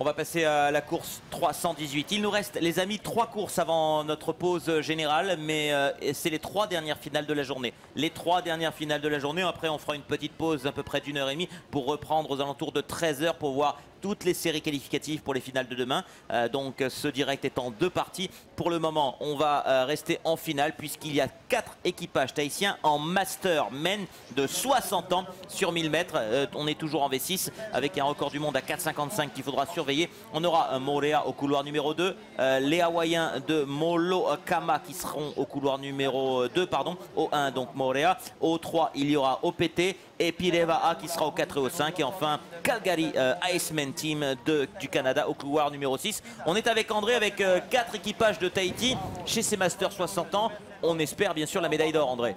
On va passer à la course 318. Il nous reste, les amis, 3 courses avant notre pause générale, mais c'est les 3 dernières finales de la journée. Les 3 dernières finales de la journée. Après, on fera une petite pause à peu près d'1h30 pour reprendre aux alentours de 13h pour voir toutes les séries qualificatives pour les finales de demain. Donc ce direct est en 2 parties. Pour le moment, on va rester en finale puisqu'il y a 4 équipages tahitiens en Master Men de 60 ans sur 1000 mètres. On est toujours en V6 avec un record du monde à 4,55 qu'il faudra surveiller. On aura Morea au couloir numéro 2, les Hawaïens de Molo Kama qui seront au couloir numéro 2, pardon, au 1 donc Morea. Au 3, il y aura OPT et Pirevaa qui sera au 4 et au 5. Et enfin, Calgary Iceman Team du Canada au couloir numéro 6. On est avec André avec 4 équipages de Tahiti chez ces Masters 60 ans. On espère bien sûr la médaille d'or, André.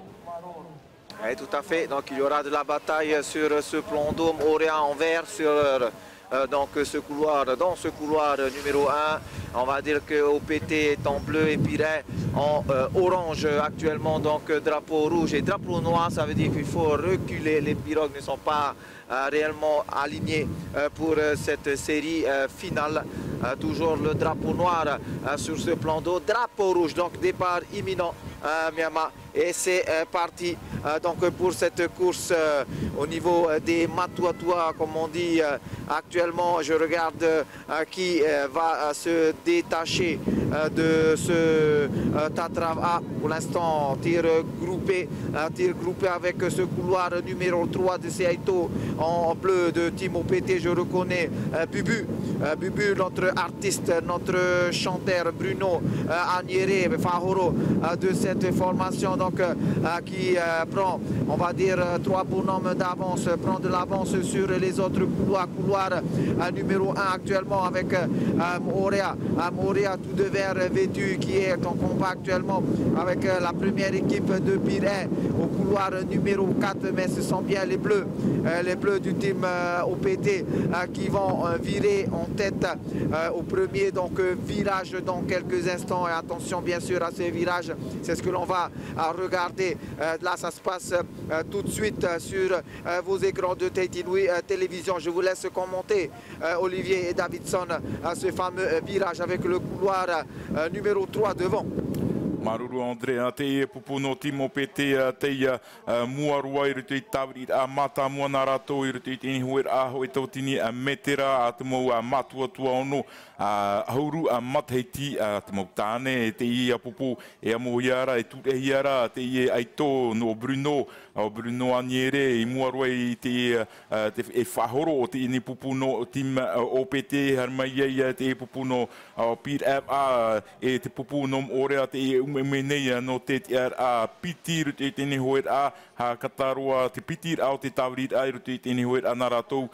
Oui, tout à fait. Donc il y aura de la bataille sur ce plan d'eau Morea en vert sur donc dans ce couloir numéro 1. On va dire que OPT est en bleu et Pirée en orange actuellement, donc drapeau rouge et drapeau noir. Ça veut dire qu'il faut reculer. Les pirogues ne sont pas réellement alignés pour cette série finale. Toujours le drapeau noir sur ce plan d'eau, drapeau rouge, donc départ imminent Myanmar. Et c'est parti donc pour cette course au niveau des Matuatua, comme on dit actuellement. Je regarde qui va se détacher de ce Tatrava. Pour l'instant, tir groupé avec ce couloir numéro 3 de Seaito en bleu de Team OPT. Je reconnais Bubu, notre artiste, notre chanteur Bruno Agnere Fahoro de cette formation, donc qui prend, on va dire, 3 bonhommes d'avance, prend de l'avance sur les autres couloirs. Couloir numéro 1 actuellement avec Morea tout de vert vêtu qui est en combat actuellement avec la première équipe de Pirée au couloir numéro 4, mais ce sont bien les bleus du team OPT qui vont virer en tête au premier donc virage dans quelques instants. Et attention bien sûr à ces virages, c'est ce que l'on va regarder. Là ça se passe tout de suite sur vos écrans de Tahiti Nui Télévision. Je vous laisse commenter Olivier et Davidson ce fameux virage avec le couloir numéro 3 devant. Maruru André, te pupuno timo pete te muarua i te tawri a mata mua narato i te tini huer a hoi tautini a metera a te mau a matua tua ono a hauru a matheiti a te mau tāne te i a pupu e a mohiara e tūte hiara te i e aito no Bruno Agnere i muarua i te e whahoro o te ini pupuno tim OPT harmaia te pupuno Pir a e te pupuno orea te e menei no te a pitir te tini hoer a ha kataroa te pitir au te tawrit a te tini hoer a naratou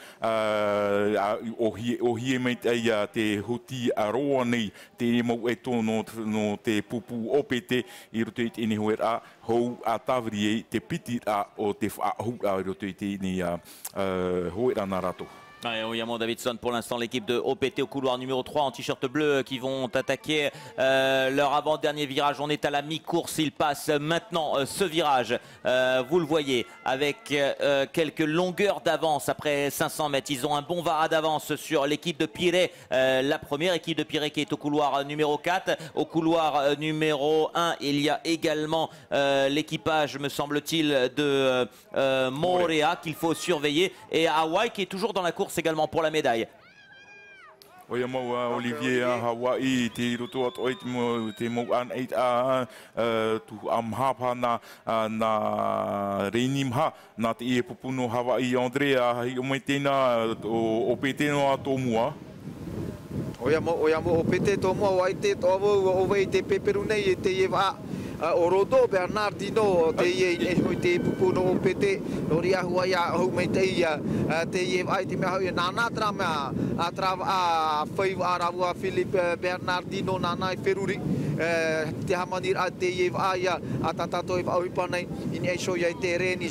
o hie mei te huti a roa nei te mau e tono no te pupu OPT i te tini hoer a hou a tawri te pitir a o te whaahu a te tini hoer a naratou. William Davidson, pour l'instant l'équipe de OPT au couloir numéro 3 en t-shirt bleu qui vont attaquer leur avant-dernier virage. On est à la mi-course, ils passent maintenant ce virage, vous le voyez, avec quelques longueurs d'avance après 500 mètres. Ils ont un bon vara d'avance sur l'équipe de Pirée, la première équipe de Pirée qui est au couloir numéro 4. Au couloir numéro 1, il y a également l'équipage, me semble-t-il, de Morea qu'il faut surveiller, et Hawaii qui est toujours dans la course également pour la médaille. Oia mau Olivier Hawaii te roto at oit te mau an 8 a tu am hapa na Reinimha na te e pupuno Hawaii Andrea hi o mai tena o OPT no ato mua. Oia mo OPT to mua o te to o vai te peperunei e te eva Orodo Bernardino te e hoi te pupuno OPT Loria huaia ho mai te e ai te mea nana trama a whaiu a ravua Philip Bernardino nana i Ferruri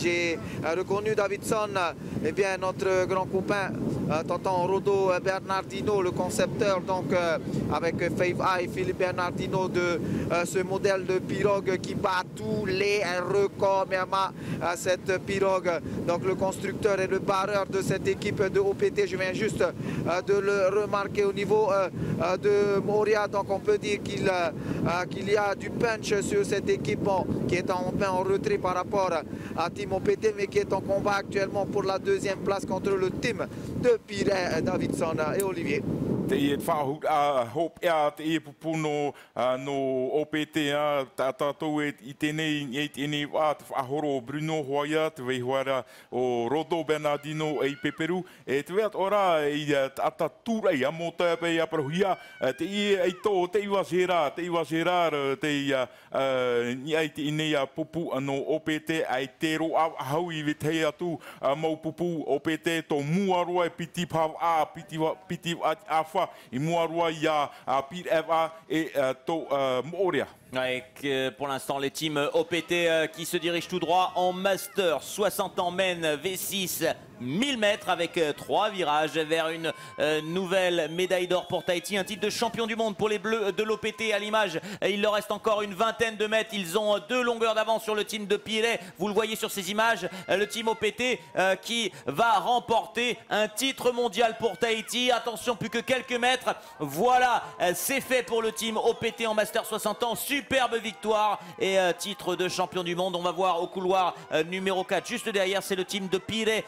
J'ai reconnu Davidson, eh bien, notre grand copain, tonton Rodo Bernardino, le concepteur, donc avec Fave Eye, Philippe Bernardino, de ce modèle de pirogue qui bat tous les records. Cette pirogue, donc le constructeur et le barreur de cette équipe de OPT, je viens juste de le remarquer au niveau de Moria. Donc on peut dire qu'il y a du punch sur cette équipe qui est en retrait par rapport à Team OPT, mais qui est en combat actuellement pour la deuxième place contre le team de Pirret, Davidson et Olivier. Te i whahut a hop ea te i pupuno no OPT ta tātou i tēnei i tēnei wā te whahoro Bruno Hoia te weihuara o Rodo Bernardino e Peperu e te weat ora i ata tūrei a mō tāpei a parahuia te i ei tō te iwa Gerard te i ai te inei a pupu no OPT ai te ro hau i vitei atu mau pupu OPT tō muaroa e piti pāw a piti a i muarua i a Pireva et Moria. Avec pour l'instant les teams OPT qui se dirigent tout droit en Master 60 ans mène V6 1000 mètres avec 3 virages vers une nouvelle médaille d'or pour Tahiti, un titre de champion du monde pour les Bleus de l'OPT. À l'image, il leur reste encore une vingtaine de mètres, ils ont 2 longueurs d'avance sur le team de Pirret, vous le voyez sur ces images, le team OPT qui va remporter un titre mondial pour Tahiti. Attention, plus que quelques mètres, voilà, c'est fait pour le team OPT en Master 60 ans. Superbe victoire et titre de champion du monde. On va voir au couloir numéro 4, juste derrière, c'est le team de Pirret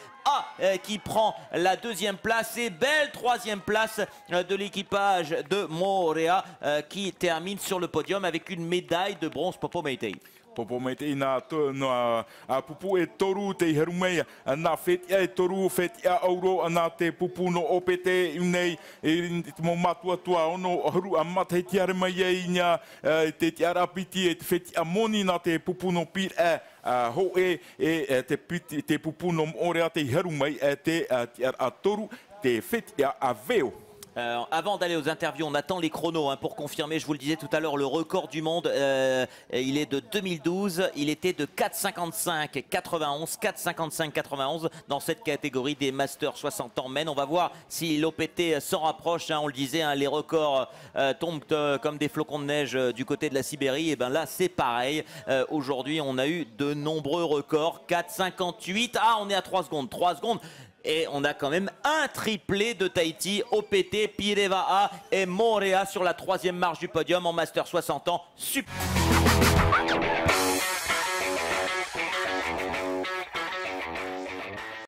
qui prend la deuxième place et belle troisième place de l'équipage de Morea qui termine sur le podium avec une médaille de bronze. Popo Meitei. Popo Meitei nā pupu e toru te herumei nā whetia e toru whetia auro nā te pupu no OPT unei e mō matua tua ono huru a mata he tiare mai e ina te tiara piti e te whetia moni nā te pupu no Pirret ho te pupu no Morea te herumei e te tiara toru te whetia a veo. Avant d'aller aux interviews, on attend les chronos pour confirmer, je vous le disais tout à l'heure, le record du monde, il est de 2012, il était de 4,55,91, 4,55,91 dans cette catégorie des Masters 60 ans men. On va voir si l'OPT s'en rapproche, on le disait, les records tombent comme des flocons de neige du côté de la Sibérie, et bien là c'est pareil, aujourd'hui on a eu de nombreux records, 4,58, on est à 3 secondes, 3 secondes. Et on a quand même un triplé de Tahiti, OPT, Pireva et Morea sur la troisième marche du podium en Master 60 ans. Super.